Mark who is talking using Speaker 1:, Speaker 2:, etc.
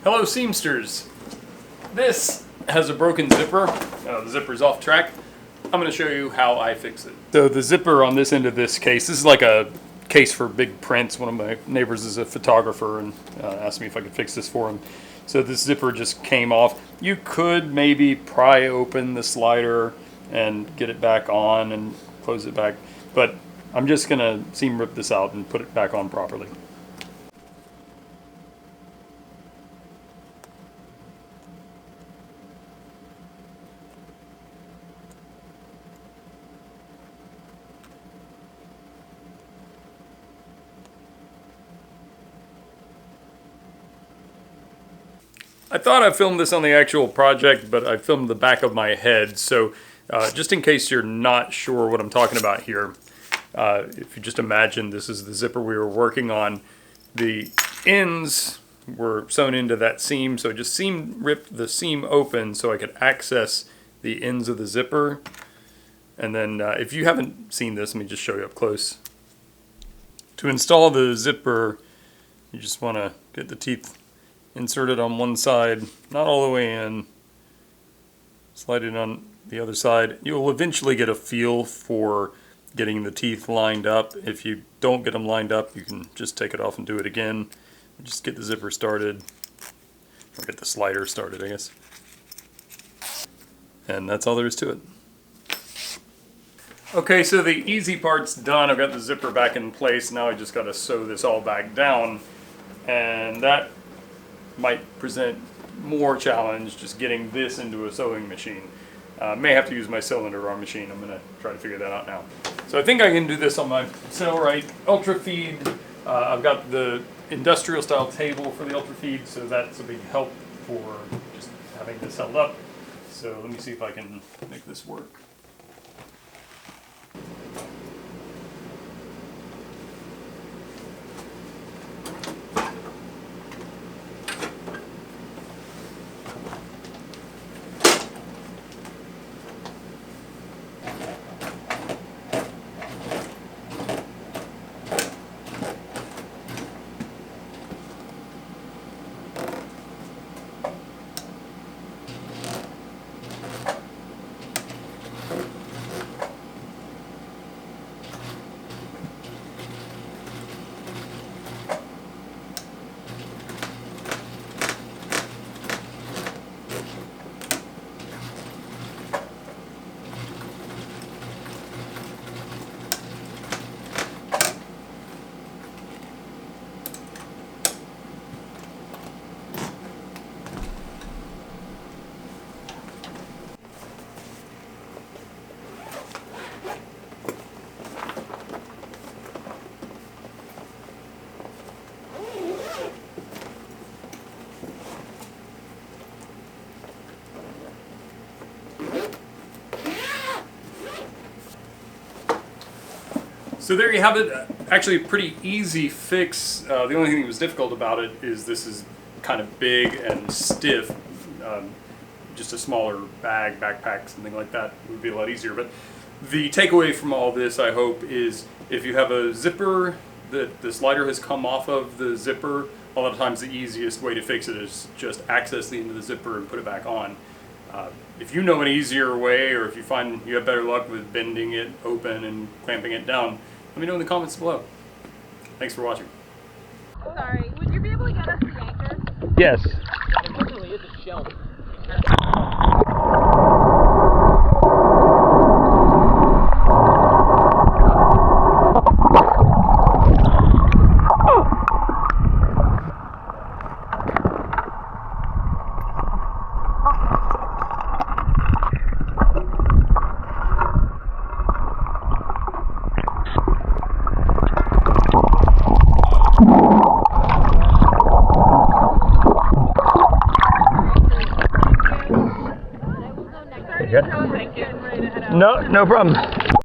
Speaker 1: Hello Seamsters! This has a broken zipper. The zipper's off track. I'm going to show you how I fix it. So the zipper on this end of this case, this is like a case for big prints. One of my neighbors is a photographer and asked me if I could fix this for him. So this zipper just came off. You could maybe pry open the slider and get it back on and close it back, but I'm just going to seam rip this out and put it back on properly. I thought I filmed this on the actual project, but I filmed the back of my head. So just in case you're not sure what I'm talking about here, if you just imagine this is the zipper we were working on, the ends were sewn into that seam. So I just ripped the seam open so I could access the ends of the zipper. And then if you haven't seen this, let me just show you up close. To install the zipper, you just want to get the teeth inserted on one side, not all the way in, slide it on the other side. You'll eventually get a feel for getting the teeth lined up. If you don't get them lined up, you can just take it off and do it again. Just get the zipper started, or get the slider started, I guess. And that's all there is to it. Okay, so the easy part's done. I've got the zipper back in place. Now I just got to sew this all back down, and that might present more challenge, just getting this into a sewing machine. May have to use my cylinder arm machine. I'm going to try to figure that out now. So I think I can do this on my Sailrite Ultra Feed. I've got the industrial style table for the Ultra Feed, so that's a big help for just having this held up. So let me see if I can make this work. So there you have it. Actually a pretty easy fix. The only thing that was difficult about it is this is kind of big and stiff. Just a smaller bag, backpack, something like that would be a lot easier. But the takeaway from all this, I hope, is if you have a zipper that the slider has come off of the zipper, a lot of times the easiest way to fix it is just access the end of the zipper and put it back on. If you know an easier way, or if you find you have better luck with bending it open and clamping it down, let me know in the comments below. Thanks for watching.
Speaker 2: Sorry, would you be able to get us the anchor?
Speaker 1: Yes.
Speaker 3: Unfortunately, it's a shelf.
Speaker 1: No problem.